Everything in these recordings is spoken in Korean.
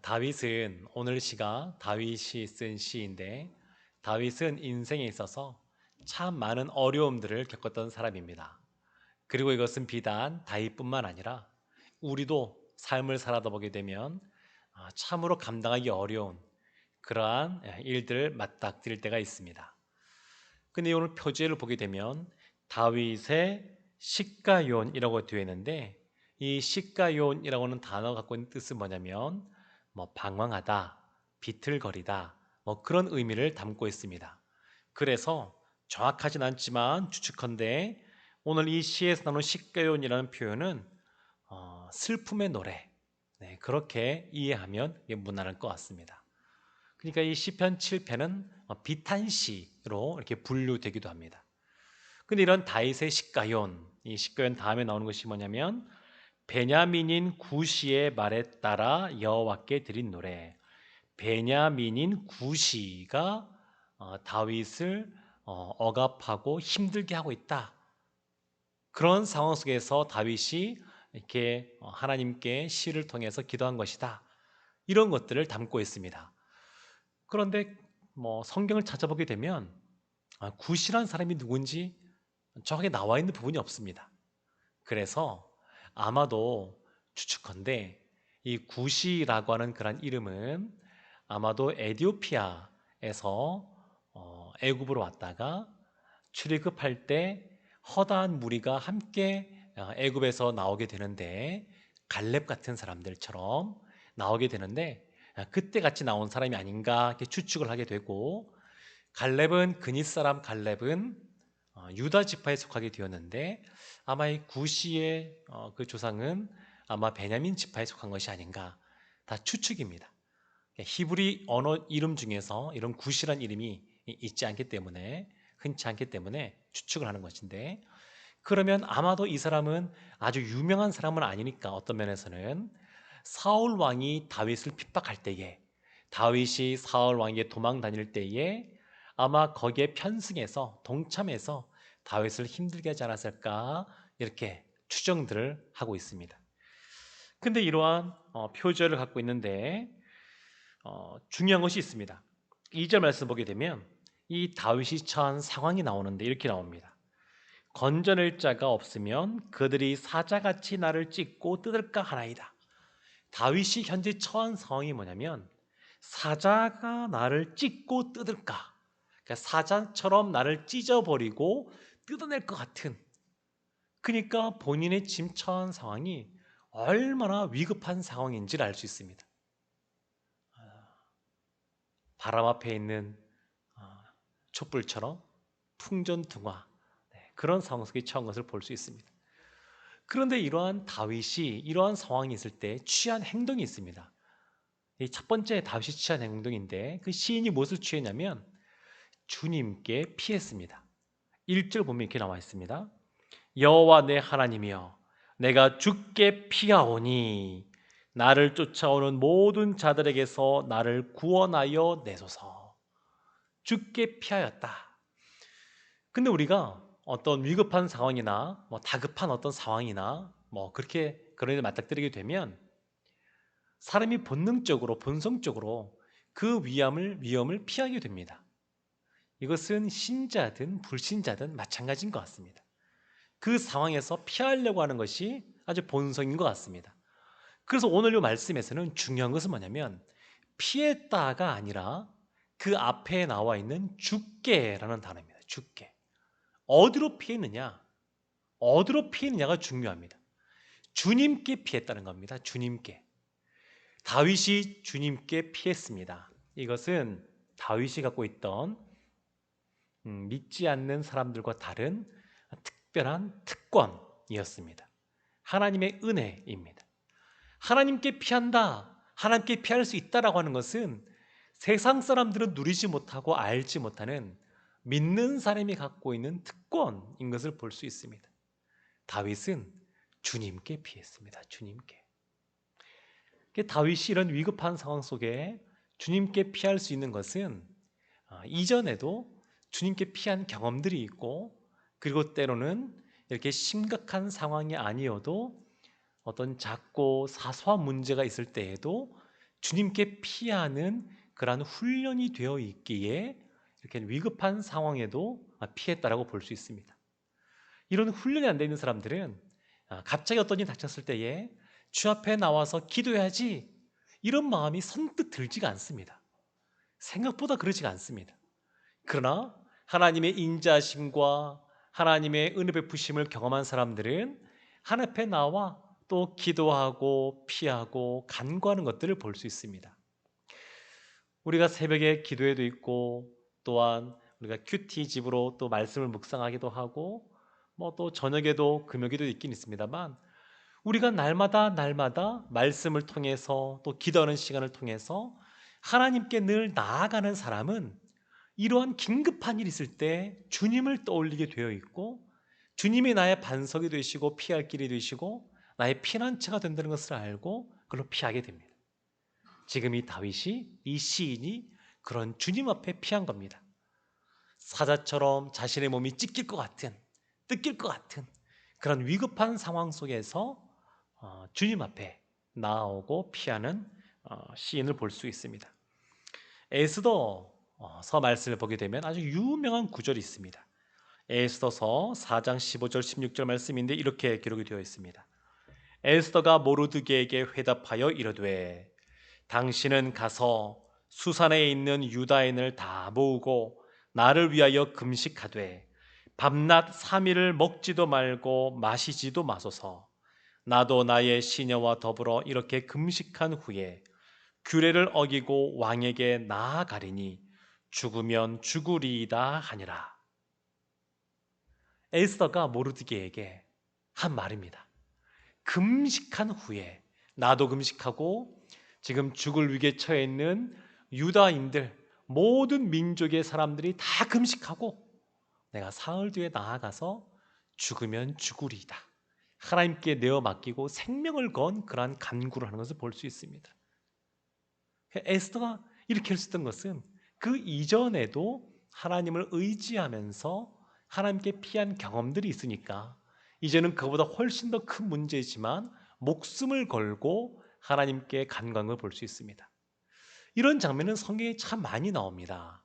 다윗은 오늘 시가 다윗이 쓴 시인데 다윗은 인생에 있어서 참 많은 어려움들을 겪었던 사람입니다. 그리고 이것은 비단 다윗뿐만 아니라 우리도 삶을 살아다 보게 되면 참으로 감당하기 어려운 그러한 일들을 맞닥뜨릴 때가 있습니다. 근데 오늘 표제를 보게 되면 다윗의 시가요원이라고 되어 있는데 이 시가요원이라고 하는 단어가 갖고 있는 뜻은 뭐냐면 방황하다, 비틀거리다 그런 의미를 담고 있습니다. 그래서 정확하진 않지만 추측컨대 오늘 이 시에서 나오는 시가요원이라는 표현은 슬픔의 노래, 그렇게 이해하면 무난할 것 같습니다. 그러니까 이 시편 7편은 비탄시로 이렇게 분류되기도 합니다. 근데 이런 다윗의 시가연, 이 시가연 다음에 나오는 것이 뭐냐면 베냐민인 구시의 말에 따라 여호와께 드린 노래. 베냐민인 구시가 다윗을 억압하고 힘들게 하고 있다. 그런 상황 속에서 다윗이 이렇게 하나님께 시를 통해서 기도한 것이다. 이런 것들을 담고 있습니다. 그런데 성경을 찾아보게 되면 굿이란 사람이 누군지 정확하게 나와 있는 부분이 없습니다. 그래서 아마도 추측컨대 이 굿이라고 하는 그런 이름은 아마도 에티오피아에서 애굽으로 왔다가 출애굽할 때 허다한 무리가 함께 애굽에서 나오게 되는데 갈렙 같은 사람들처럼 나오게 되는데 그때 같이 나온 사람이 아닌가 이렇게 추측을 하게 되고 갈렙은 그닛 사람 갈렙은 유다 지파에 속하게 되었는데 아마 이 구시의 그 조상은 아마 베냐민 지파에 속한 것이 아닌가 다 추측입니다. 히브리 언어 이름 중에서 이런 굿이란 이름이 있지 않기 때문에 흔치 않기 때문에 추측을 하는 것인데 그러면 아마도 이 사람은 아주 유명한 사람은 아니니까 어떤 면에서는 사울 왕이 다윗을 핍박할 때에 다윗이 사울 왕에게 도망 다닐 때에 아마 거기에 편승해서 동참해서 다윗을 힘들게 하지 않았을까 이렇게 추정들을 하고 있습니다. 근데 이러한 표절을 갖고 있는데 중요한 것이 있습니다. 2절 말씀 보게 되면 이 다윗이 처한 상황이 나오는데 이렇게 나옵니다. 건져낼 자가 없으면 그들이 사자같이 나를 찢고 뜯을까 하나이다. 다윗이 현재 처한 상황이 뭐냐면 사자가 나를 찢고 뜯을까? 그러니까 사자처럼 나를 찢어버리고 뜯어낼 것 같은. 그러니까 본인의 지금 처한 상황이 얼마나 위급한 상황인지를 알 수 있습니다. 바람 앞에 있는 촛불처럼 풍전등화 그런 상황 속에 처한 것을 볼 수 있습니다. 그런데 이러한 다윗이 이러한 상황이 있을 때 취한 행동이 있습니다. 이 첫 번째 다윗이 취한 행동인데 그 시인이 무엇을 취했냐면 주님께 피했습니다. 1절 보면 이렇게 나와 있습니다. 여호와 내 하나님이여 내가 주께 피하오니 나를 쫓아오는 모든 자들에게서 나를 구원하여 내소서. 주께 피하였다. 근데 우리가 어떤 위급한 상황이나 다급한 어떤 상황이나 그렇게 그런 일을 맞닥뜨리게 되면 사람이 본능적으로 본성적으로 그 위험을 피하게 됩니다. 이것은 신자든 불신자든 마찬가지인 것 같습니다. 그 상황에서 피하려고 하는 것이 아주 본성인 것 같습니다. 그래서 오늘 이 말씀에서는 중요한 것은 뭐냐면 피했다가 아니라 그 앞에 나와 있는 죽게라는 단어입니다. 죽게. 어디로 피했느냐? 어디로 피했느냐가 중요합니다. 주님께 피했다는 겁니다. 주님께. 다윗이 주님께 피했습니다. 이것은 다윗이 갖고 있던 믿지 않는 사람들과 다른 특별한 특권이었습니다. 하나님의 은혜입니다. 하나님께 피한다, 하나님께 피할 수 있다라고 하는 것은 세상 사람들은 누리지 못하고 알지 못하는 믿는 사람이 갖고 있는 특권인 것을 볼 수 있습니다. 다윗은 주님께 피했습니다. 주님께. 다윗이 이런 위급한 상황 속에 주님께 피할 수 있는 것은 이전에도 주님께 피한 경험들이 있고 그리고 때로는 이렇게 심각한 상황이 아니어도 어떤 작고 사소한 문제가 있을 때에도 주님께 피하는 그러한 훈련이 되어 있기에 이렇게 위급한 상황에도 피했다라고 볼 수 있습니다. 이런 훈련이 안 되어 있는 사람들은 갑자기 어떤 일이 닥쳤을 때에 주 앞에 나와서 기도해야지 이런 마음이 선뜻 들지가 않습니다. 생각보다 그러지가 않습니다. 그러나 하나님의 인자하심과 하나님의 은혜 베푸심을 경험한 사람들은 하나님 앞에 나와 또 기도하고 피하고 간구하는 것들을 볼 수 있습니다. 우리가 새벽에 기도회도 있고 또한 우리가 큐티 집으로 또 말씀을 묵상하기도 하고 뭐 또 저녁에도 금요기도 있긴 있습니다만 우리가 날마다 말씀을 통해서 또 기도하는 시간을 통해서 하나님께 늘 나아가는 사람은 이러한 긴급한 일이 있을 때 주님을 떠올리게 되어 있고 주님이 나의 반석이 되시고 피할 길이 되시고 나의 피난처가 된다는 것을 알고 그걸로 피하게 됩니다. 지금 이 다윗이 이 시인이 그런 주님 앞에 피한 겁니다. 사자처럼 자신의 몸이 찢길 것 같은 뜯길 것 같은 그런 위급한 상황 속에서 주님 앞에 나아오고 피하는 시인을 볼 수 있습니다. 에스더서 말씀을 보게 되면 아주 유명한 구절이 있습니다. 에스더서 4장 15절 16절 말씀인데 이렇게 기록이 되어 있습니다. 에스더가 모르드게에게 회답하여 이르되 당신은 가서 수산에 있는 유다인을 다 모으고 나를 위하여 금식하되 밤낮 3일을 먹지도 말고 마시지도 마소서. 나도 나의 시녀와 더불어 이렇게 금식한 후에 규례를 어기고 왕에게 나아가리니 죽으면 죽으리이다 하니라. 에스더가 모르드게에게 한 말입니다. 금식한 후에 나도 금식하고 지금 죽을 위기에 처해 있는 유다인들 모든 민족의 사람들이 다 금식하고 내가 사흘 뒤에 나아가서 죽으면 죽으리이다. 하나님께 내어 맡기고 생명을 건 그러한 간구를 하는 것을 볼 수 있습니다. 에스더가 이렇게 했었던 것은 그 이전에도 하나님을 의지하면서 하나님께 피한 경험들이 있으니까 이제는 그보다 훨씬 더 큰 문제지만 목숨을 걸고 하나님께 간구한 걸 볼 수 있습니다. 이런 장면은 성경에 참 많이 나옵니다.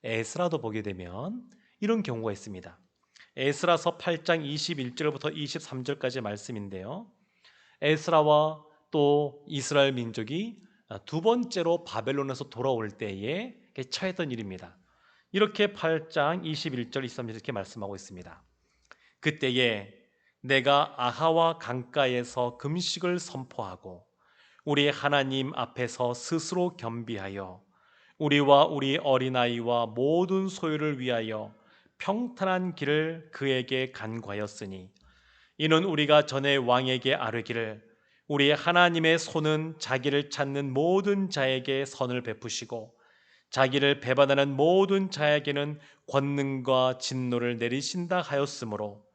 에스라도 보게 되면 이런 경우가 있습니다. 에스라서 8장 21절부터 23절까지의 말씀인데요. 에스라와 또 이스라엘 민족이 두 번째로 바벨론에서 돌아올 때에 처했던 일입니다. 이렇게 8장 21절 23절 이렇게 말씀하고 있습니다. 그때에 내가 아하와 강가에서 금식을 선포하고 우리 하나님 앞에서 스스로 겸비하여 우리와 우리 어린아이와 모든 소유를 위하여 평탄한 길을 그에게 간구하였으니 이는 우리가 전에 왕에게 아뢰기를 우리 하나님의 손은 자기를 찾는 모든 자에게 선을 베푸시고 자기를 배반하는 모든 자에게는 권능과 진노를 내리신다 하였으므로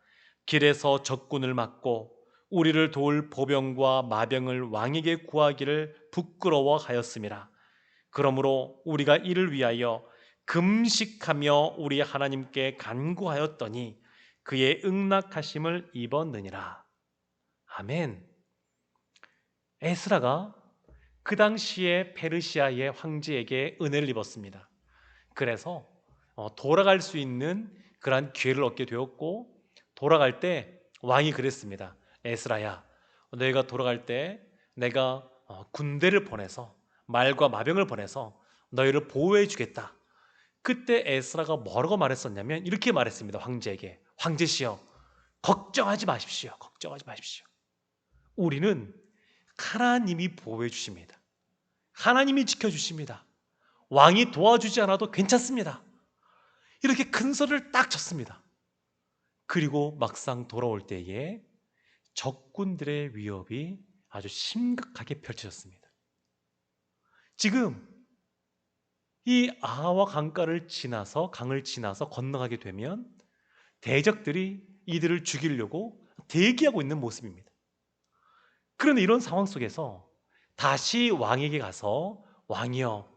길에서 적군을 막고 우리를 도울 보병과 마병을 왕에게 구하기를 부끄러워하였음이라. 그러므로 우리가 이를 위하여 금식하며 우리 하나님께 간구하였더니 그의 응낙하심을 입었느니라. 아멘. 에스라가 그 당시에 페르시아의 황제에게 은혜를 입었습니다. 그래서 돌아갈 수 있는 그러한 기회를 얻게 되었고 돌아갈 때 왕이 그랬습니다. 에스라야, 너희가 돌아갈 때 내가 군대를 보내서 말과 마병을 보내서 너희를 보호해 주겠다. 그때 에스라가 뭐라고 말했었냐면 이렇게 말했습니다. 황제에게. 황제시여, 걱정하지 마십시오. 걱정하지 마십시오. 우리는 하나님이 보호해 주십니다. 하나님이 지켜주십니다. 왕이 도와주지 않아도 괜찮습니다. 이렇게 큰 소리를 딱 쳤습니다. 그리고 막상 돌아올 때에 적군들의 위협이 아주 심각하게 펼쳐졌습니다. 지금 이 아하와 강을 지나서 건너가게 되면 대적들이 이들을 죽이려고 대기하고 있는 모습입니다. 그런데 이런 상황 속에서 다시 왕에게 가서 왕이여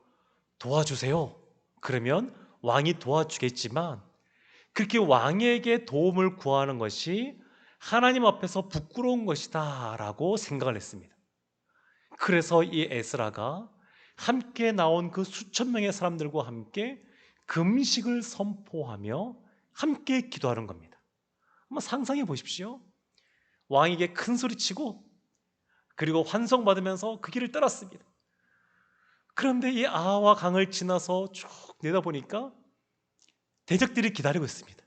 도와주세요. 그러면 왕이 도와주겠지만 그렇게 왕에게 도움을 구하는 것이 하나님 앞에서 부끄러운 것이다 라고 생각을 했습니다. 그래서 이 에스라가 함께 나온 그 수천 명의 사람들과 함께 금식을 선포하며 함께 기도하는 겁니다. 한번 상상해 보십시오. 왕에게 큰 소리치고 그리고 환송받으면서 그 길을 떠났습니다. 그런데 이 아와 강을 지나서 쭉 내다보니까 대적들이 기다리고 있습니다.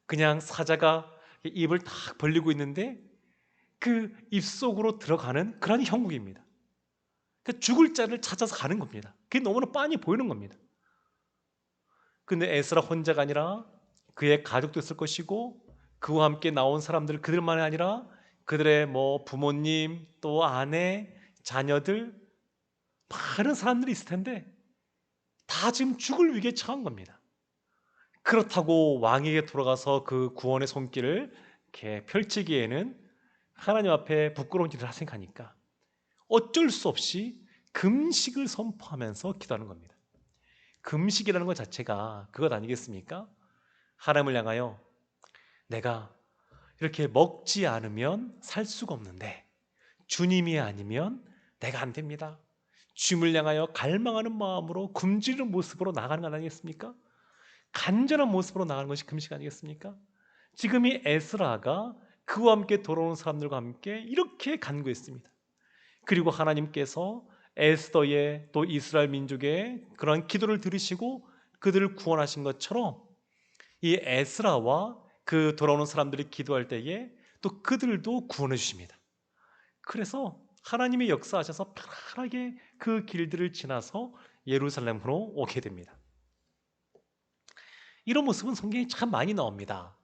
그냥 사자가 입을 딱 벌리고 있는데 그 입속으로 들어가는 그런 형국입니다. 그 죽을 자를 찾아서 가는 겁니다. 그게 너무나 빤히 보이는 겁니다. 근데 에스라 혼자가 아니라 그의 가족도 있을 것이고 그와 함께 나온 사람들 그들만이 아니라 그들의 부모님 또 아내 자녀들 많은 사람들이 있을 텐데 다 지금 죽을 위기에 처한 겁니다. 그렇다고 왕에게 돌아가서 그 구원의 손길을 이렇게 펼치기에는 하나님 앞에 부끄러운 일을 생각하니까 어쩔 수 없이 금식을 선포하면서 기도하는 겁니다. 금식이라는 것 자체가 그것 아니겠습니까? 하나님을 향하여 내가 이렇게 먹지 않으면 살 수가 없는데 주님이 아니면 내가 안 됩니다. 주님을 향하여 갈망하는 마음으로 굶주리는 모습으로 나가는 것 아니겠습니까? 간절한 모습으로 나가는 것이 금식 아니겠습니까? 지금 이 에스라가 그와 함께 돌아오는 사람들과 함께 이렇게 간구했습니다. 그리고 하나님께서 에스더의 또 이스라엘 민족의 그러한 기도를 들으시고 그들을 구원하신 것처럼 이 에스라와 그 돌아오는 사람들이 기도할 때에 또 그들도 구원해 주십니다. 그래서 하나님의 역사하셔서 편안하게 그 길들을 지나서 예루살렘으로 오게 됩니다. 이런 모습은 성경에 참 많이 나옵니다.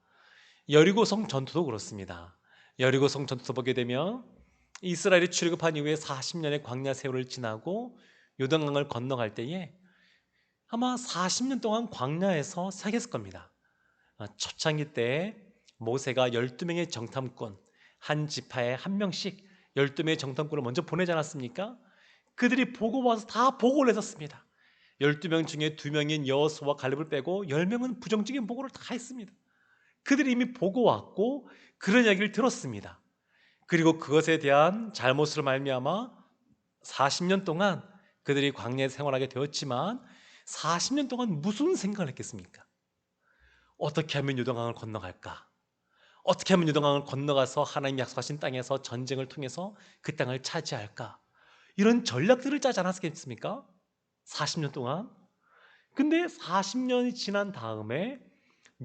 여리고성 전투도 그렇습니다. 여리고성 전투 보게 되면 이스라엘이 출애굽한 이후에 40년의 광야 세월을 지나고 요단강을 건너갈 때에 아마 40년 동안 광야에서 사겠을 겁니다. 초창기 때 모세가 12명의 정탐꾼 한 지파에 한 명씩 12명의 정탐꾼을 먼저 보내지 않았습니까? 그들이 보고 와서 다 보고를 했었습니다. 12명 중에 2명인 여호수아와 갈렙을 빼고 10명은 부정적인 보고를 다 했습니다. 그들이 이미 보고 왔고 그런 이야기를 들었습니다. 그리고 그것에 대한 잘못으로 말미암아 40년 동안 그들이 광야에 생활하게 되었지만 40년 동안 무슨 생각을 했겠습니까? 어떻게 하면 요단강을 건너갈까? 어떻게 하면 요단강을 건너가서 하나님 약속하신 땅에서 전쟁을 통해서 그 땅을 차지할까? 이런 전략들을 짜지 않았겠습니까? 40년 동안. 근데 40년이 지난 다음에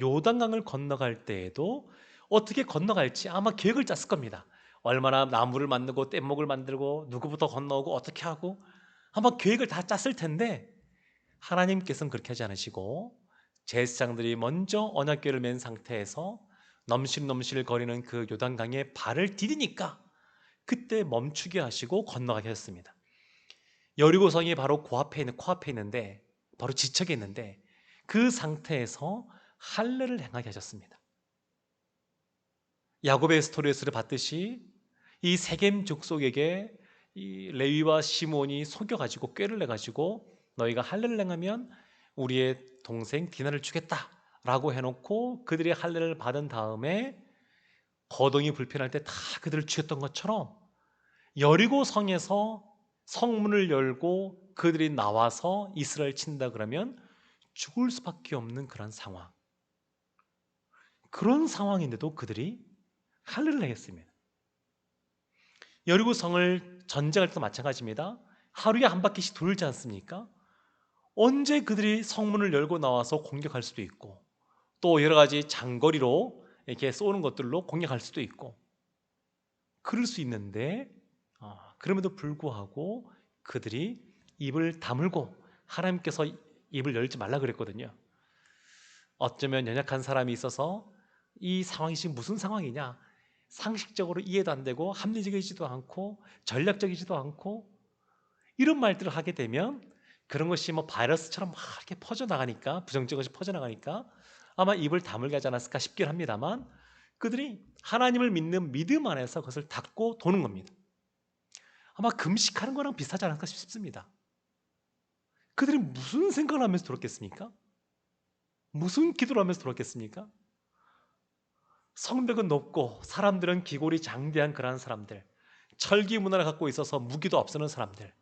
요단강을 건너갈 때에도 어떻게 건너갈지 아마 계획을 짰을 겁니다. 얼마나 나무를 만들고 뗏목을 만들고 누구부터 건너오고 어떻게 하고 아마 계획을 다 짰을 텐데 하나님께서는 그렇게 하지 않으시고 제사장들이 먼저 언약궤를 맨 상태에서 넘실넘실 거리는 그 요단강에 발을 디디니까 그때 멈추게 하시고 건너가게 하셨습니다. 여리고성이 바로 코앞에 있는데 바로 지척에 있는데 그 상태에서 할례를 행하게 하셨습니다. 야곱의 스토리에서를 봤듯이 이 세겜 족속에게 이 레위와 시몬이 속여가지고 꾀를 내가지고 너희가 할례를 행하면 우리의 동생 디나를 주겠다라고 해놓고 그들이 할례를 받은 다음에 거동이 불편할 때 다 그들을 죽였던 것처럼 여리고 성에서 성문을 열고 그들이 나와서 이스라엘 친다 그러면 죽을 수밖에 없는 그런 상황. 그런 상황인데도 그들이 할례를 했습니다. 여리고 성을 전쟁할 때도 마찬가지입니다. 하루에 한 바퀴씩 돌지 않습니까? 언제 그들이 성문을 열고 나와서 공격할 수도 있고 또 여러 가지 장거리로 이렇게 쏘는 것들로 공격할 수도 있고 그럴 수 있는데 그럼에도 불구하고 그들이 입을 다물고 하나님께서 입을 열지 말라 그랬거든요. 어쩌면 연약한 사람이 있어서 이 상황이 지금 무슨 상황이냐 상식적으로 이해도 안 되고 합리적이지도 않고 전략적이지도 않고 이런 말들을 하게 되면 그런 것이 바이러스처럼 막 이렇게 퍼져나가니까 부정적인 것이 퍼져나가니까 아마 입을 다물게 하지 않았을까 싶긴 합니다만 그들이 하나님을 믿는 믿음 안에서 그것을 닫고 도는 겁니다. 아마 금식하는 거랑 비슷하지 않을까 싶습니다. 그들이 무슨 생각을 하면서 돌았겠습니까? 무슨 기도를 하면서 돌았겠습니까? 성벽은 높고 사람들은 기골이 장대한 그러한 사람들, 철기 문화를 갖고 있어서 무기도 앞서는 사람들,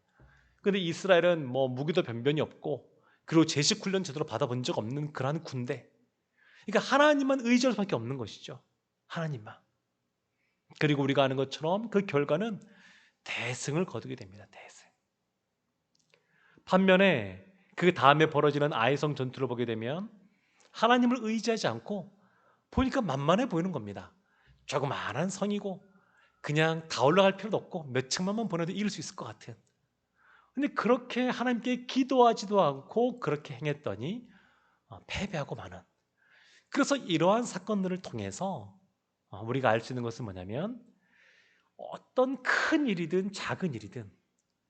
근데 이스라엘은 뭐 무기도 변변이 없고 그리고 제식 훈련 제대로 받아본 적 없는 그러한 군대. 그러니까 하나님만 의지할 수밖에 없는 것이죠. 하나님만. 그리고 우리가 아는 것처럼 그 결과는 대승을 거두게 됩니다. 대승. 반면에 그 다음에 벌어지는 아이성 전투를 보게 되면 하나님을 의지하지 않고 보니까 만만해 보이는 겁니다. 조그마한 성이고 그냥 다 올라갈 필요도 없고 몇 층만만 보내도 이길 수 있을 것 같은. 근데 그렇게 하나님께 기도하지도 않고 그렇게 행했더니 패배하고 마는. 그래서 이러한 사건들을 통해서 우리가 알 수 있는 것은 뭐냐면 어떤 큰 일이든 작은 일이든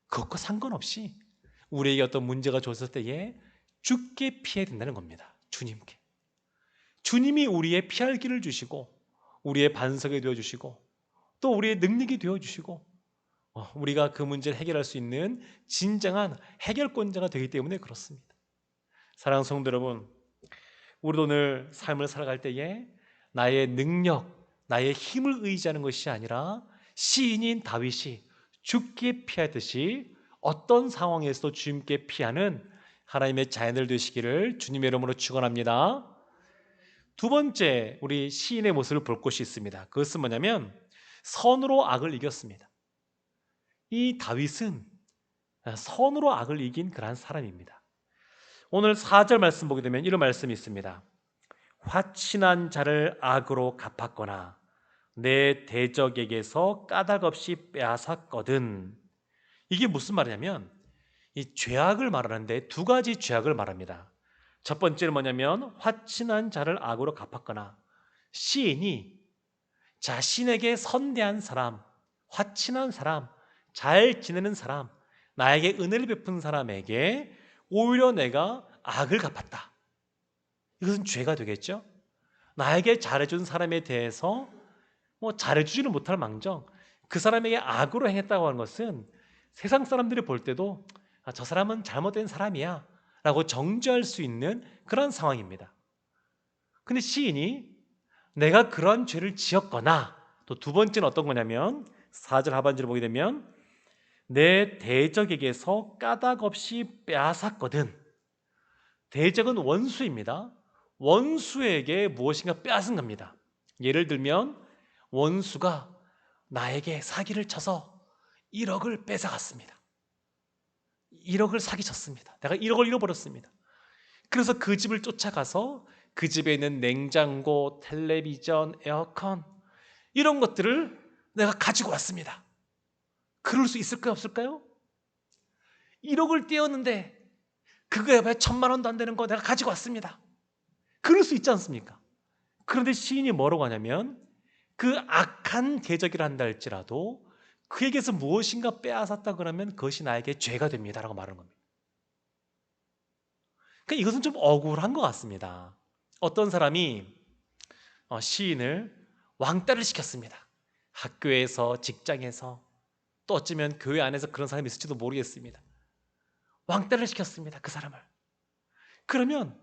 그것과 상관없이 우리에게 어떤 문제가 줬을 때에 주께 피해야 된다는 겁니다. 주님께. 주님이 우리의 피할 길을 주시고 우리의 반석이 되어주시고 또 우리의 능력이 되어주시고 우리가 그 문제를 해결할 수 있는 진정한 해결권자가 되기 때문에 그렇습니다. 사랑하는 성도 여러분, 우리도 오늘 삶을 살아갈 때에 나의 능력, 나의 힘을 의지하는 것이 아니라 시인인 다윗이 주께 피하듯이 어떤 상황에서도 주님께 피하는 하나님의 자녀들 되시기를 주님의 이름으로 축원합니다. 두 번째 우리 시인의 모습을 볼 것이 있습니다. 그것은 뭐냐면 선으로 악을 이겼습니다. 이 다윗은 선으로 악을 이긴 그러한 사람입니다. 오늘 4절 말씀 보게 되면 이런 말씀이 있습니다. 화친한 자를 악으로 갚았거나 내 대적에게서 까닭없이 빼앗았거든. 이게 무슨 말이냐면 이 죄악을 말하는데 두 가지 죄악을 말합니다. 첫 번째는 뭐냐면 화친한 자를 악으로 갚았거나 시인이 자신에게 선대한 사람, 화친한 사람, 잘 지내는 사람, 나에게 은혜를 베푼 사람에게 오히려 내가 악을 갚았다. 이것은 죄가 되겠죠? 나에게 잘해준 사람에 대해서 잘해주지는 못할 망정 그 사람에게 악으로 행했다고 하는 것은 세상 사람들이 볼 때도 저 사람은 잘못된 사람이야 라고 정죄할 수 있는 그런 상황입니다. 근데 시인이 내가 그런 죄를 지었거나 또 두 번째는 어떤 거냐면 4절 하반절을 보게 되면 내 대적에게서 까닭 없이 빼앗았거든. 대적은 원수입니다. 원수에게 무엇인가 빼앗은 겁니다. 예를 들면 원수가 나에게 사기를 쳐서 1억을 뺏어갔습니다. 1억을 사기쳤습니다. 내가 1억을 잃어버렸습니다. 그래서 그 집을 쫓아가서 그 집에 있는 냉장고, 텔레비전, 에어컨 이런 것들을 내가 가지고 왔습니다. 그럴 수 있을까요? 없을까요? 1억을 떼었는데 그거에 왜 1,000만 원도 안 되는 거 내가 가지고 왔습니다. 그럴 수 있지 않습니까? 그런데 시인이 뭐라고 하냐면 그 악한 대적이라 한다 할지라도 그에게서 무엇인가 빼앗았다 그러면 그것이 나에게 죄가 됩니다 라고 말하는 겁니다. 그러니까 이것은 좀 억울한 것 같습니다. 어떤 사람이 시인을 왕따를 시켰습니다. 학교에서, 직장에서, 또 어쩌면 교회 안에서 그런 사람이 있을지도 모르겠습니다. 왕따를 시켰습니다. 그 사람을. 그러면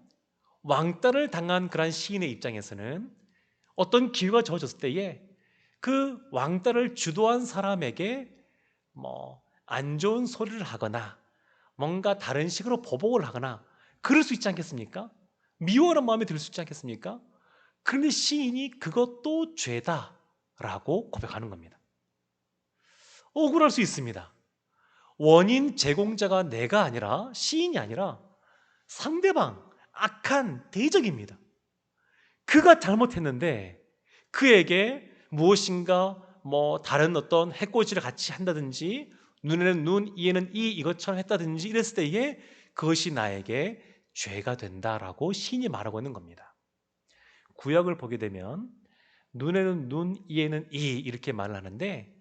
왕따를 당한 그런 시인의 입장에서는 어떤 기회가 주어졌을 때에 그 왕따를 주도한 사람에게 안 좋은 소리를 하거나 뭔가 다른 식으로 보복을 하거나 그럴 수 있지 않겠습니까? 미워하는 마음이 들 수 있지 않겠습니까? 그런데 시인이 그것도 죄다라고 고백하는 겁니다. 억울할 수 있습니다. 원인 제공자가 내가 아니라 시인이 아니라 상대방, 악한 대적입니다. 그가 잘못했는데 그에게 무엇인가 다른 어떤 해코지를 같이 한다든지 눈에는 눈, 이에는 이 이것처럼 했다든지 이랬을 때에 그것이 나에게 죄가 된다라고 시인이 말하고 있는 겁니다. 구약을 보게 되면 눈에는 눈, 이에는 이 이렇게 말을 하는데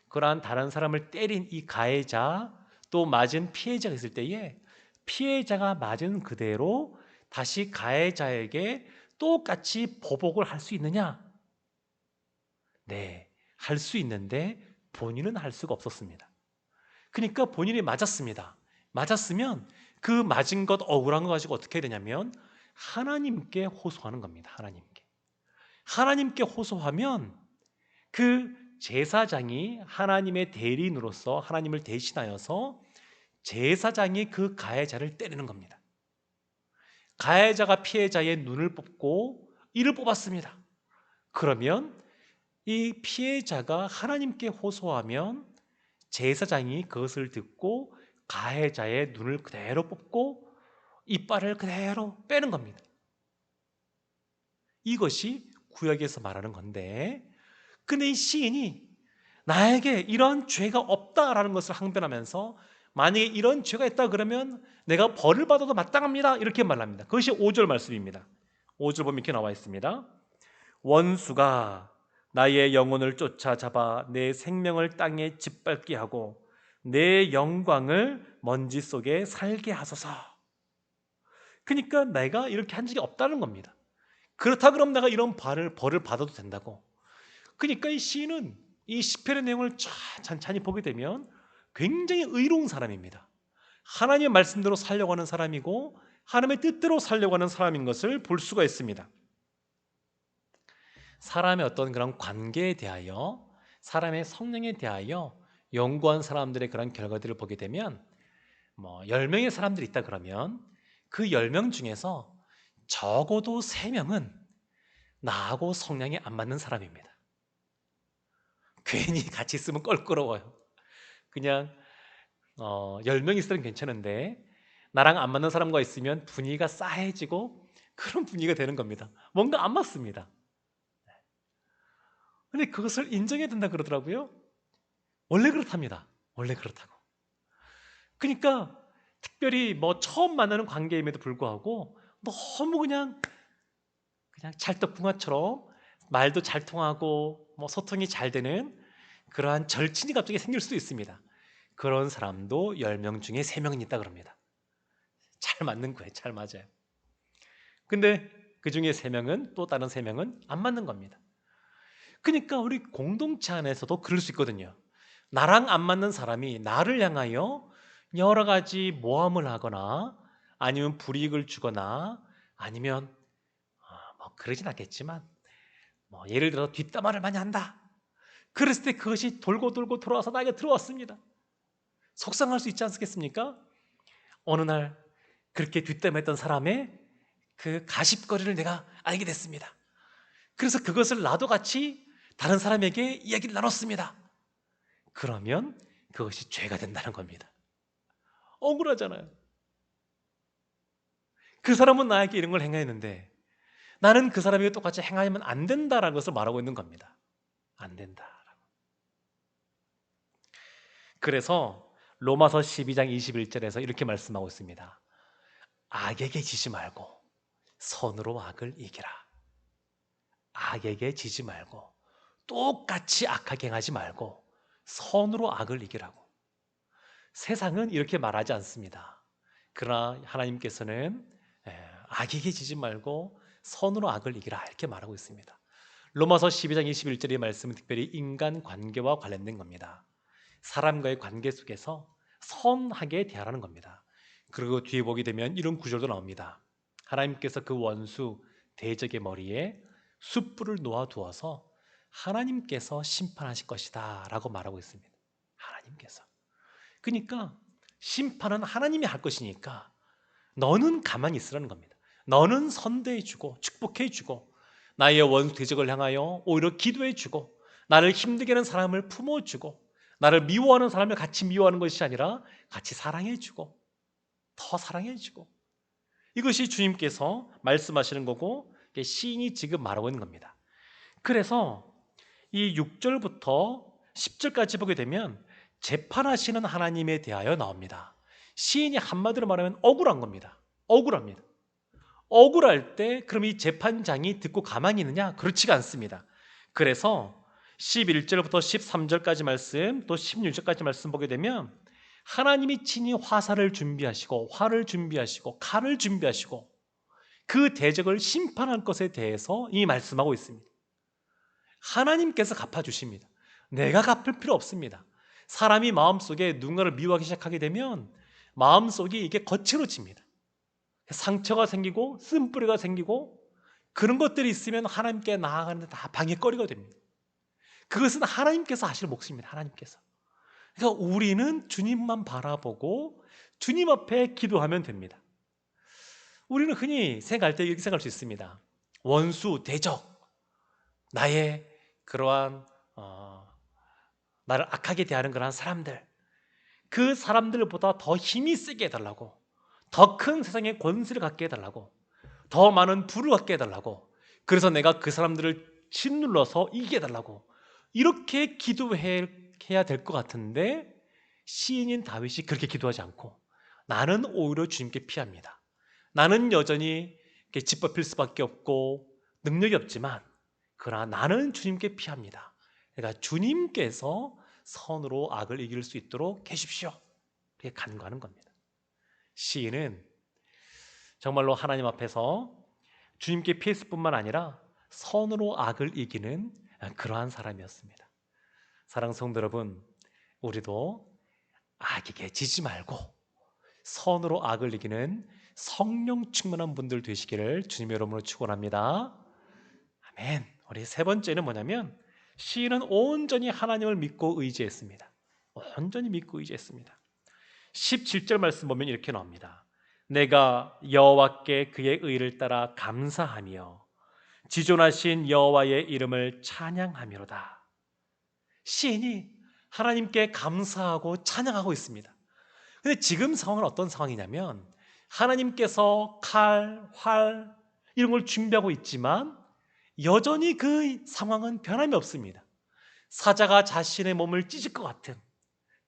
그러한 다른 사람을 때린 이 가해자 또 맞은 피해자가 있을 때에 피해자가 맞은 그대로 다시 가해자에게 똑같이 보복을 할 수 있느냐? 네, 할 수 있는데 본인은 할 수가 없었습니다. 그러니까 본인이 맞았습니다. 맞았으면 그 맞은 것 억울한 거 가지고 어떻게 해야 되냐면 하나님께 호소하는 겁니다. 하나님께 호소하면 그 제사장이 하나님의 대리인으로서 하나님을 대신하여서 제사장이 그 가해자를 때리는 겁니다. 가해자가 피해자의 눈을 뽑고 이를 뽑았습니다. 그러면 이 피해자가 하나님께 호소하면 제사장이 그것을 듣고 가해자의 눈을 그대로 뽑고 이빨을 그대로 빼는 겁니다. 이것이 구약에서 말하는 건데, 근데 이 시인이 나에게 이런 죄가 없다라는 것을 항변하면서 만약에 이런 죄가 있다 그러면 내가 벌을 받아도 마땅합니다 이렇게 말합니다. 그것이 5절 말씀입니다. 5절 보면 이렇게 나와 있습니다. 원수가 나의 영혼을 쫓아잡아 내 생명을 땅에 짓밟게 하고 내 영광을 먼지 속에 살게 하소서. 그러니까 내가 이렇게 한 적이 없다는 겁니다. 그렇다 그럼 내가 이런 벌을 받아도 된다고. 그러니까 이 시인은 이 시편의 내용을 찬찬히 보게 되면 굉장히 의로운 사람입니다. 하나님의 말씀대로 살려고 하는 사람이고 하나님의 뜻대로 살려고 하는 사람인 것을 볼 수가 있습니다. 사람의 어떤 그런 관계에 대하여, 사람의 성령에 대하여 연구한 사람들의 그런 결과들을 보게 되면 10명의 사람들이 있다 그러면 그 10명 중에서 적어도 3명은 나하고 성향이 안 맞는 사람입니다. 괜히 같이 있으면 껄끄러워요. 그냥 10명 있으면 괜찮은데 나랑 안 맞는 사람과 있으면 분위기가 싸해지고 그런 분위기가 되는 겁니다. 뭔가 안 맞습니다. 근데 그것을 인정해야 된다 그러더라고요. 원래 그렇답니다. 원래 그렇다고. 그러니까 특별히 처음 만나는 관계임에도 불구하고 너무 그냥 찰떡궁합처럼 말도 잘 통하고 소통이 잘 되는 그러한 절친이 갑자기 생길 수도 있습니다. 그런 사람도 10명 중에 3명은 있다 그럽니다. 잘 맞는 거예요. 잘 맞아요. 근데 그 중에 3명은 또 다른 3명은 안 맞는 겁니다. 그러니까 우리 공동체 안에서도 그럴 수 있거든요. 나랑 안 맞는 사람이 나를 향하여 여러 가지 모함을 하거나 아니면 불이익을 주거나 아니면 그러진 않겠지만 예를 들어 뒷담화를 많이 한다. 그랬을 때 그것이 돌고 돌고 돌아와서 나에게 들어왔습니다. 속상할 수 있지 않겠습니까? 어느 날 그렇게 뒷담화했던 사람의 그 가십거리를 내가 알게 됐습니다. 그래서 그것을 나도 같이 다른 사람에게 이야기를 나눴습니다. 그러면 그것이 죄가 된다는 겁니다. 억울하잖아요. 그 사람은 나에게 이런 걸 행했는데 나는 그 사람에게 똑같이 행하면 안 된다라는 것을 말하고 있는 겁니다. 안 된다. 그래서 로마서 12장 21절에서 이렇게 말씀하고 있습니다. 악에게 지지 말고 선으로 악을 이기라. 악에게 지지 말고 똑같이 악하게 행하지 말고 선으로 악을 이기라고. 세상은 이렇게 말하지 않습니다. 그러나 하나님께서는 악에게 지지 말고 선으로 악을 이기라 이렇게 말하고 있습니다. 로마서 12장 21절의 말씀은 특별히 인간 관계와 관련된 겁니다. 사람과의 관계 속에서 선하게 대하라는 겁니다. 그리고 뒤에 보게 되면 이런 구절도 나옵니다. 하나님께서 그 원수 대적의 머리에 숯불을 놓아두어서 하나님께서 심판하실 것이다 라고 말하고 있습니다. 하나님께서. 그러니까 심판은 하나님이 할 것이니까 너는 가만히 있으라는 겁니다. 너는 선대해주고 축복해주고 나의 원수 대적을 향하여 오히려 기도해주고 나를 힘들게 하는 사람을 품어주고 나를 미워하는 사람을 같이 미워하는 것이 아니라 같이 사랑해주고 더 사랑해주고, 이것이 주님께서 말씀하시는 거고 시인이 지금 말하고 있는 겁니다. 그래서 이 6절부터 10절까지 보게 되면 재판하시는 하나님에 대하여 나옵니다. 시인이 한마디로 말하면 억울한 겁니다. 억울합니다. 억울할 때 그럼 이 재판장이 듣고 가만히 있느냐? 그렇지가 않습니다. 그래서 11절부터 13절까지 말씀 또 16절까지 말씀 보게 되면 하나님이 친히 화살을 준비하시고 활을 준비하시고 칼을 준비하시고 그 대적을 심판할 것에 대해서 이 말씀하고 있습니다. 하나님께서 갚아주십니다. 내가 갚을 필요 없습니다. 사람이 마음속에 누군가를 미워하기 시작하게 되면 마음속이 이게 거칠어집니다. 상처가 생기고 쓴뿌리가 생기고 그런 것들이 있으면 하나님께 나아가는데 다 방해거리가 됩니다. 그것은 하나님께서 하실 몫입니다. 하나님께서. 그러니까 우리는 주님만 바라보고 주님 앞에 기도하면 됩니다. 우리는 흔히 생각할 때 이렇게 생각할 수 있습니다. 원수, 대적, 나의 그러한 나를 악하게 대하는 그러한 사람들, 그 사람들보다 더 힘이 세게 해달라고, 더 큰 세상의 권세를 갖게 해달라고, 더 많은 부를 갖게 해달라고, 그래서 내가 그 사람들을 짓눌러서 이기게 해달라고, 이렇게 기도해야 될 것 같은데 시인인 다윗이 그렇게 기도하지 않고 나는 오히려 주님께 피합니다. 나는 여전히 이렇게 짓밟힐 수밖에 없고 능력이 없지만 그러나 나는 주님께 피합니다. 그러니까 주님께서 선으로 악을 이길 수 있도록 해주십시오. 이렇게 간구하는 겁니다. 시인은 정말로 하나님 앞에서 주님께 피했을 뿐만 아니라 선으로 악을 이기는 그러한 사람이었습니다. 사랑하는 성도 여러분, 우리도 악에게 지지 말고 선으로 악을 이기는 성령 충만한 분들 되시기를 주님의 이름으로 축원합니다. 아멘. 우리 세 번째는 뭐냐면 시인은 온전히 하나님을 믿고 의지했습니다. 온전히 믿고 의지했습니다. 17절 말씀 보면 이렇게 나옵니다. 내가 여호와께 그의 의를 따라 감사하며 지존하신 여호와의 이름을 찬양하미로다. 시인이 하나님께 감사하고 찬양하고 있습니다. 근데 지금 상황은 어떤 상황이냐면 하나님께서 칼, 활 이런 걸 준비하고 있지만 여전히 그 상황은 변함이 없습니다. 사자가 자신의 몸을 찢을 것 같은,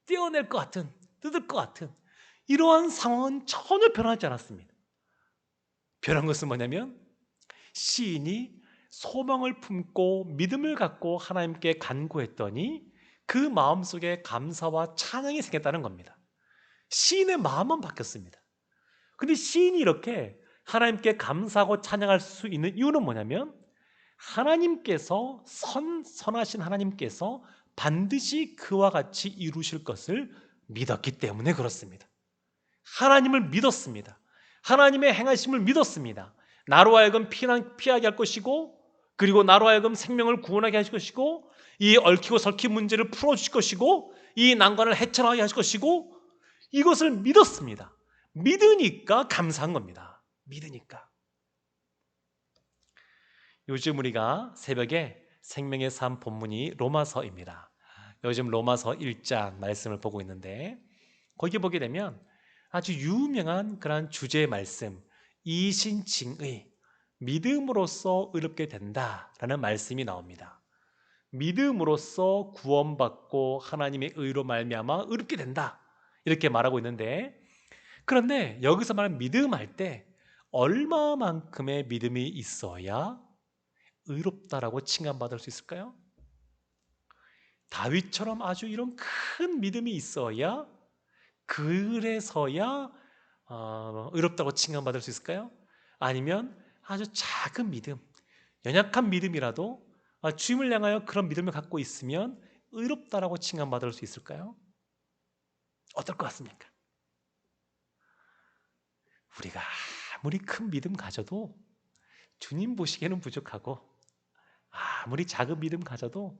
떼어낼 것 같은, 뜯을 것 같은 이러한 상황은 전혀 변하지 않았습니다. 변한 것은 뭐냐면 시인이 소망을 품고 믿음을 갖고 하나님께 간구했더니 그 마음속에 감사와 찬양이 생겼다는 겁니다. 시인의 마음은 바뀌었습니다. 근데 시인이 이렇게 하나님께 감사하고 찬양할 수 있는 이유는 뭐냐면 하나님께서 선하신 하나님께서 반드시 그와 같이 이루실 것을 믿었기 때문에 그렇습니다. 하나님을 믿었습니다. 하나님의 행하심을 믿었습니다. 나로 하여금 피하게 할 것이고 그리고 나로 하여금 생명을 구원하게 하실 것이고 이 얽히고 설킨 문제를 풀어주실 것이고 이 난관을 헤쳐나가게 하실 것이고 이것을 믿었습니다. 믿으니까 감사한 겁니다. 믿으니까. 요즘 우리가 새벽에 생명의 삶 본문이 로마서입니다. 요즘 로마서 1장 말씀을 보고 있는데 거기 보게 되면 아주 유명한 그런 주제의 말씀 이신칭의 믿음으로써 의롭게 된다라는 말씀이 나옵니다. 믿음으로써 구원받고 하나님의 의로 말미암아 의롭게 된다 이렇게 말하고 있는데 그런데 여기서 말하는 믿음 할 때 얼마만큼의 믿음이 있어야 의롭다라고 칭함받을 수 있을까요? 다윗처럼 아주 이런 큰 믿음이 있어야 그래서야 의롭다고 칭함받을 수 있을까요? 아니면 아주 작은 믿음, 연약한 믿음이라도 주님을 향하여 그런 믿음을 갖고 있으면 의롭다라고 칭함받을 수 있을까요? 어떨 것 같습니까? 우리가 아무리 큰 믿음 가져도 주님 보시기에는 부족하고 아무리 작은 믿음 가져도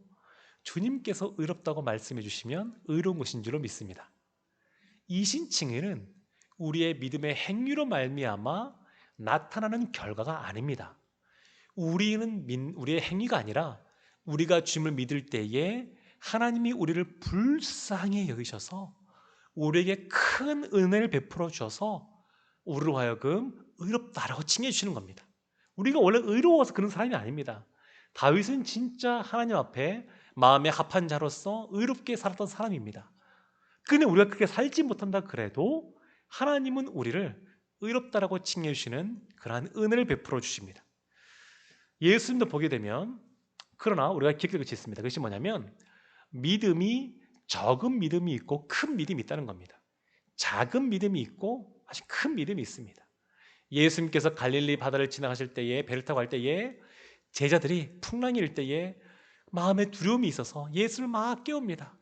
주님께서 의롭다고 말씀해 주시면 의로운 것인 줄로 믿습니다. 이신칭의는 우리의 믿음의 행위로 말미암아 나타나는 결과가 아닙니다. 우리의 행위가 아니라 우리가 주님을 믿을 때에 하나님이 우리를 불쌍히 여기셔서 우리에게 큰 은혜를 베풀어 주셔서 우리로 하여금 의롭다라고 칭해 주시는 겁니다. 우리가 원래 의로워서 그런 사람이 아닙니다. 다윗은 진짜 하나님 앞에 마음에 합한 자로서 의롭게 살았던 사람입니다. 근데 우리가 그렇게 살지 못한다 그래도 하나님은 우리를 의롭다라고 칭해 주시는 그러한 은혜를 베풀어 주십니다. 예수님도 보게 되면 그러나 우리가 기억할 것이 있습니다. 그것이 뭐냐면 믿음이 적은 믿음이 있고 큰 믿음이 있다는 겁니다. 작은 믿음이 있고 아주 큰 믿음이 있습니다. 예수님께서 갈릴리 바다를 지나가실 때에 배를 타고 갈 때에 제자들이 풍랑이 일 때에 마음에 두려움이 있어서 예수를 막 깨웁니다.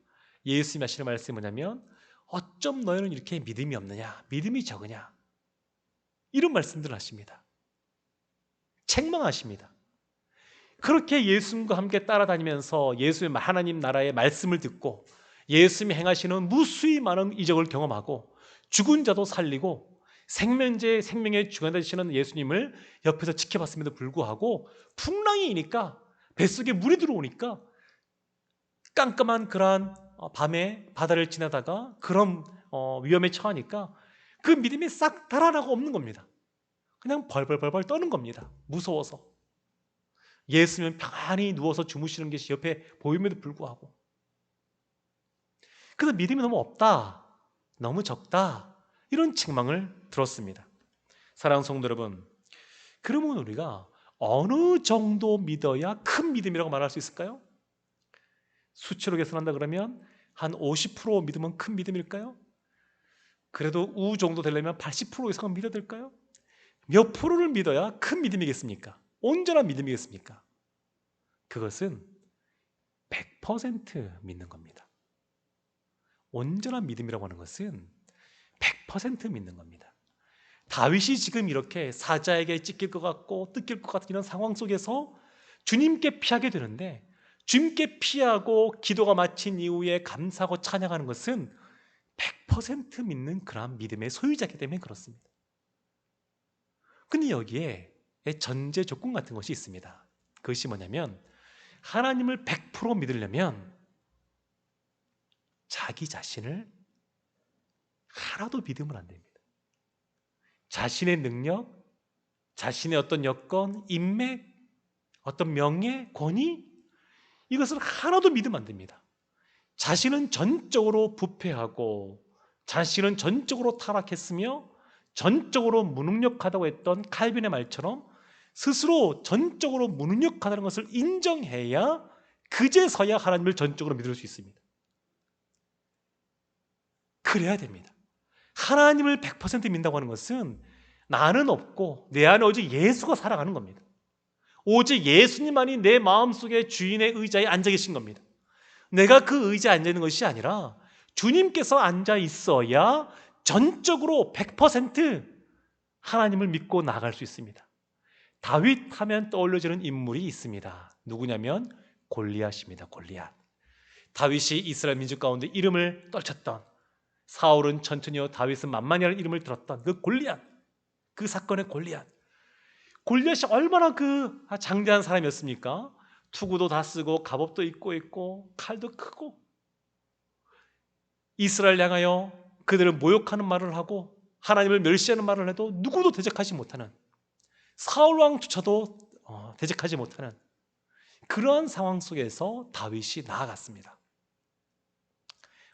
예수님이 하시는 말씀이 뭐냐면 어쩜 너희는 이렇게 믿음이 없느냐 믿음이 적으냐 이런 말씀들을 하십니다. 책망하십니다. 그렇게 예수님과 함께 따라다니면서 예수의 하나님 나라의 말씀을 듣고 예수님이 행하시는 무수히 많은 이적을 경험하고 죽은 자도 살리고 생명의 주관 되시는 예수님을 옆에서 지켜봤음에도 불구하고 풍랑이니까 뱃속에 물이 들어오니까 깜깜한 그러한 밤에 바다를 지나다가 그런 위험에 처하니까 그 믿음이 싹 달아나고 없는 겁니다. 그냥 벌벌벌벌 떠는 겁니다. 무서워서. 예수님은 평안히 누워서 주무시는 것이 옆에 보임에도 불구하고. 그래서 믿음이 너무 없다, 너무 적다, 이런 책망을 들었습니다. 사랑하는 성도 여러분, 그러면 우리가 어느 정도 믿어야 큰 믿음이라고 말할 수 있을까요? 수치로 계산한다 그러면 한 50% 믿으면 큰 믿음일까요? 그래도 우 정도 되려면 80% 이상은 믿어야 될까요? 몇 프로를 믿어야 큰 믿음이겠습니까? 온전한 믿음이겠습니까? 그것은 100% 믿는 겁니다. 온전한 믿음이라고 하는 것은 100% 믿는 겁니다. 다윗이 지금 이렇게 사자에게 찢길 것 같고 뜯길 것 같은 이런 상황 속에서 주님께 피하게 되는데, 주님께 피하고 기도가 마친 이후에 감사하고 찬양하는 것은 100% 믿는 그러한 믿음의 소유자이기 때문에 그렇습니다. 근데 여기에 전제 조건 같은 것이 있습니다. 그것이 뭐냐면, 하나님을 100% 믿으려면 자기 자신을 하나도 믿으면 안 됩니다. 자신의 능력, 자신의 어떤 여건, 인맥, 어떤 명예, 권위, 이것을 하나도 믿으면 안 됩니다. 자신은 전적으로 부패하고 자신은 전적으로 타락했으며 전적으로 무능력하다고 했던 칼빈의 말처럼 스스로 전적으로 무능력하다는 것을 인정해야 그제서야 하나님을 전적으로 믿을 수 있습니다. 그래야 됩니다. 하나님을 100% 믿는다고 하는 것은 나는 없고 내 안에 오직 예수가 살아가는 겁니다. 오직 예수님만이 내 마음속에 주인의 의자에 앉아 계신 겁니다. 내가 그 의자에 앉아 있는 것이 아니라 주님께서 앉아 있어야 전적으로 100% 하나님을 믿고 나아갈 수 있습니다. 다윗 하면 떠올려지는 인물이 있습니다. 누구냐면 골리앗입니다. 골리앗. 다윗이 이스라엘 민족 가운데 이름을 떨쳤던, 사울은 천천히요 다윗은 만만히라는 이름을 들었던 그 골리앗, 그 사건의 골리앗. 골리앗이 얼마나 그 장대한 사람이었습니까? 투구도 다 쓰고 갑옷도 입고 있고 칼도 크고, 이스라엘 향하여 그들을 모욕하는 말을 하고 하나님을 멸시하는 말을 해도 누구도 대적하지 못하는, 사울 왕조차도 대적하지 못하는 그러한 상황 속에서 다윗이 나아갔습니다.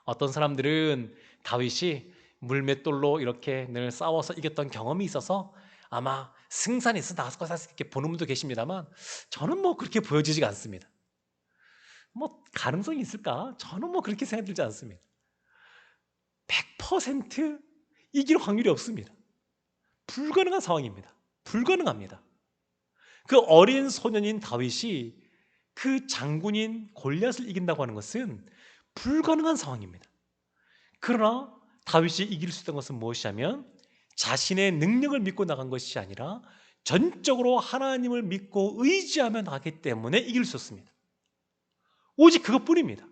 어떤 사람들은 다윗이 물맷돌로 이렇게 늘 싸워서 이겼던 경험이 있어서 아마 승산에서 나서서 이렇게 보는 분도 계십니다만, 저는 그렇게 보여지지가 않습니다. 가능성이 있을까? 저는 그렇게 생각 들지 않습니다. 100% 이길 확률이 없습니다. 불가능한 상황입니다. 불가능합니다. 그 어린 소년인 다윗이 그 장군인 골리앗을 이긴다고 하는 것은 불가능한 상황입니다. 그러나 다윗이 이길 수 있던 것은 무엇이냐면 자신의 능력을 믿고 나간 것이 아니라 전적으로 하나님을 믿고 의지하며 나가기 때문에 이길 수 있습니다. 오직 그것뿐입니다.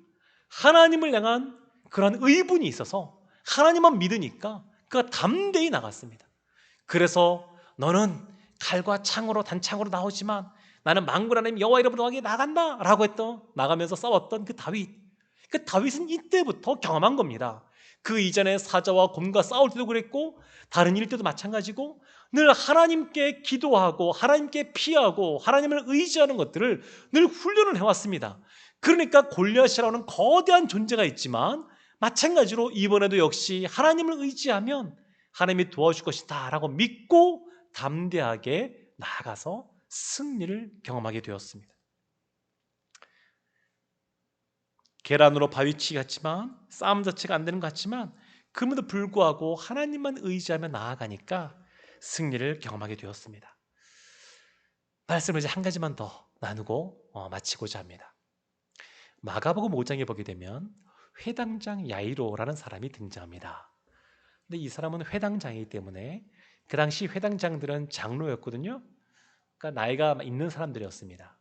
하나님을 향한 그런 의분이 있어서 하나님만 믿으니까 그가 담대히 나갔습니다. 그래서 너는 칼과 창으로 단창으로 나오지만 나는 만군 하나님 여호와 이름으로 나간다 라고 했던, 나가면서 싸웠던 그 다윗. 그 다윗은 이때부터 경험한 겁니다. 그 이전에 사자와 곰과 싸울 때도 그랬고 다른 일 때도 마찬가지고 늘 하나님께 기도하고 하나님께 피하고 하나님을 의지하는 것들을 늘 훈련을 해왔습니다. 그러니까 골리앗이라는 거대한 존재가 있지만 마찬가지로 이번에도 역시 하나님을 의지하면 하나님이 도와줄 것이다 라고 믿고 담대하게 나아가서 승리를 경험하게 되었습니다. 계란으로 바위치기 같지만 싸움 자체가 안 되는 것 같지만 그럼에도 불구하고 하나님만 의지하며 나아가니까 승리를 경험하게 되었습니다. 말씀을 이제 한 가지만 더 나누고 마치고자 합니다. 마가복음 5장에 보게 되면 회당장 야이로라는 사람이 등장합니다. 근데 이 사람은 회당장이기 때문에 그 당시 회당장들은 장로였거든요. 그러니까 나이가 있는 사람들이었습니다.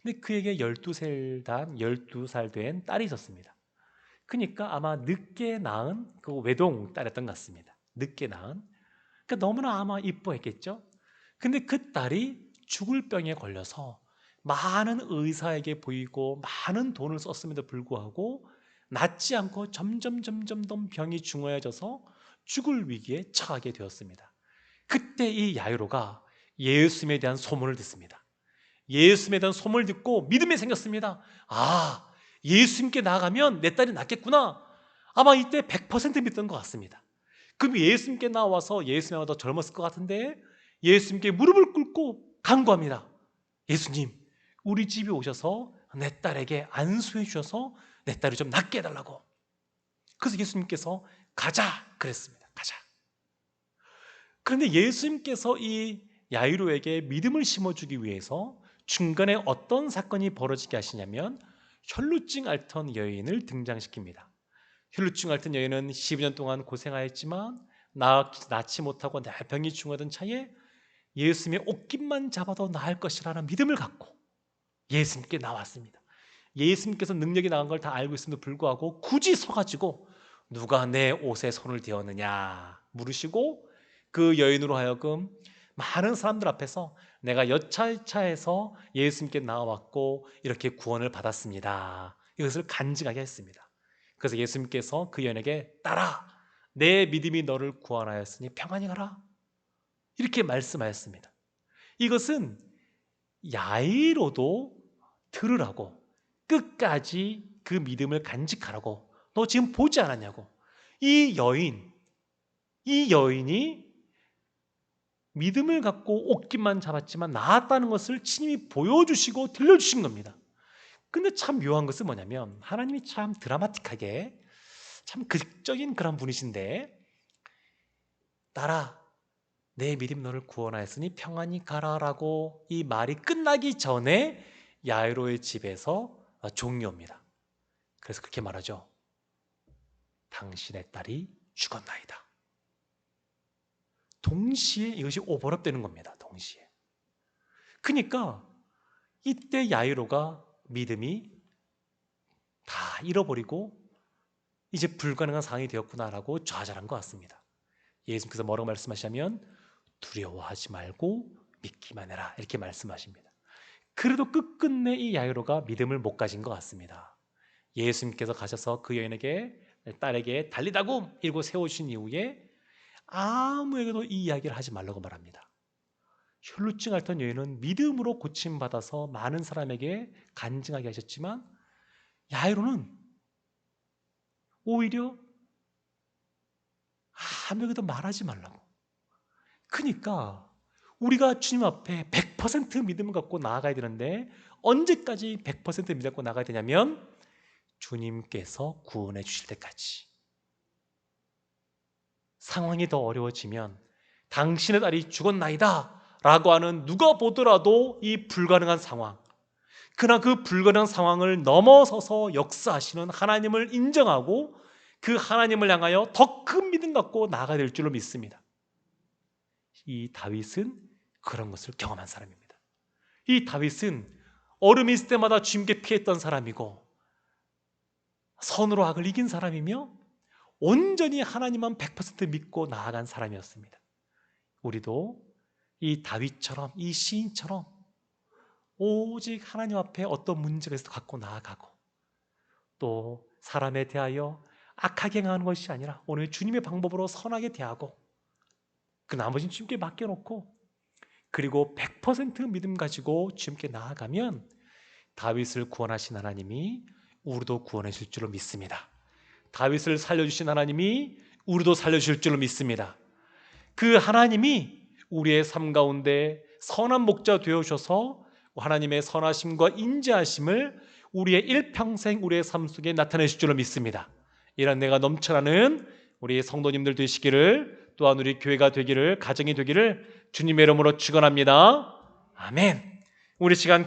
근데 그에게 12살 된 딸이 있었습니다. 그러니까 아마 늦게 낳은 그 외동딸이었던 것 같습니다. 늦게 낳은. 그러니까 너무나 아마 이뻐했겠죠. 근데 그 딸이 죽을 병에 걸려서 많은 의사에게 보이고 많은 돈을 썼음에도 불구하고 낫지 않고 점점 더 병이 중후해져서 죽을 위기에 처하게 되었습니다. 그때 이 야이로가 예수님에 대한 소문을 듣습니다. 예수님에 대한 소문을 듣고 믿음이 생겼습니다. 아, 예수님께 나아가면 내 딸이 낫겠구나. 아마 이때 100% 믿던 것 같습니다. 그럼 예수님께 나와서 예수님보다 더 젊었을 것 같은데 예수님께 무릎을 꿇고 간구합니다. 예수님, 우리 집에 오셔서 내 딸에게 안수해 주셔서 내 딸이 좀 낫게 해달라고. 그래서 예수님께서 가자 그랬습니다. 가자. 그런데 예수님께서 이 야이로에게 믿음을 심어주기 위해서 중간에 어떤 사건이 벌어지게 하시냐면 혈루증 앓던 여인을 등장시킵니다. 혈루증 앓던 여인은 12년 동안 고생하였지만 낫지 못하고 병이 중하던 차에 예수님의 옷깃만 잡아도 나을 것이라는 믿음을 갖고 예수님께 나왔습니다. 예수님께서 능력이 나간 걸 다 알고 있음에도 불구하고 굳이 서가지고 누가 내 옷에 손을 대었느냐 물으시고 그 여인으로 하여금 많은 사람들 앞에서 내가 여차여차해서 예수님께 나와왔고 이렇게 구원을 받았습니다. 이것을 간증하게 했습니다. 그래서 예수님께서 그 여인에게 딸아, 내 믿음이 너를 구원하였으니 평안히 가라 이렇게 말씀하였습니다. 이것은 야이로도 들으라고 끝까지 그 믿음을 간직하라고. 너 지금 보지 않았냐고. 이 여인이 믿음을 갖고 옷깃만 잡았지만 나았다는 것을 친히 보여주시고 들려주신 겁니다. 근데 참 묘한 것은 뭐냐면 하나님이 참 드라마틱하게 참 극적인 그런 분이신데 딸아, 내 믿음 너를 구원하였으니 평안히 가라라고 이 말이 끝나기 전에 야이로의 집에서 종이 옵니다. 그래서 그렇게 말하죠. 당신의 딸이 죽었나이다. 동시에 이것이 오버랩되는 겁니다. 동시에. 그러니까 이때 야이로가 믿음이 다 잃어버리고 이제 불가능한 상황이 되었구나라고 좌절한 것 같습니다. 예수님께서 뭐라고 말씀하시냐면 두려워하지 말고 믿기만 해라 이렇게 말씀하십니다. 그래도 끝끝내 이 야이로가 믿음을 못 가진 것 같습니다. 예수님께서 가셔서 그 여인에게 딸에게 달리다고 이러고 세우신 이후에 아무에게도 이 이야기를 하지 말라고 말합니다. 혈루증 앓던 여인은 믿음으로 고침받아서 많은 사람에게 간증하게 하셨지만 야이로는 오히려 아무에게도 말하지 말라고. 그러니까 우리가 주님 앞에 100% 믿음을 갖고 나아가야 되는데 언제까지 100% 믿음 갖고 나아가야 되냐면 주님께서 구원해 주실 때까지. 상황이 더 어려워지면 당신의 딸이 죽었나이다 라고 하는 누가 보더라도 이 불가능한 상황, 그러나 그 불가능한 상황을 넘어서서 역사하시는 하나님을 인정하고 그 하나님을 향하여 더 큰 믿음 갖고 나아가야 될 줄로 믿습니다. 이 다윗은 그런 것을 경험한 사람입니다. 이 다윗은 얼음이 있을 때마다 주님께 피했던 사람이고 선으로 악을 이긴 사람이며 온전히 하나님만 100% 믿고 나아간 사람이었습니다. 우리도 이 다윗처럼 이 시인처럼 오직 하나님 앞에 어떤 문제가 있어도 갖고 나아가고 또 사람에 대하여 악하게 행하는 것이 아니라 오늘 주님의 방법으로 선하게 대하고 그 나머지는 주님께 맡겨놓고 그리고 100% 믿음 가지고 주님께 나아가면 다윗을 구원하신 하나님이 우리도 구원해 줄 줄로 믿습니다. 다윗을 살려주신 하나님이 우리도 살려주실 줄로 믿습니다. 그 하나님이 우리의 삶 가운데 선한 목자 되어주셔서 하나님의 선하심과 인자하심을 우리의 일평생 우리의 삶 속에 나타내실 줄로 믿습니다. 이런 내가 넘쳐나는 우리 성도님들 되시기를, 또한 우리 교회가 되기를, 가정이 되기를 주님의 이름으로 축원합니다. 아멘. 우리 시간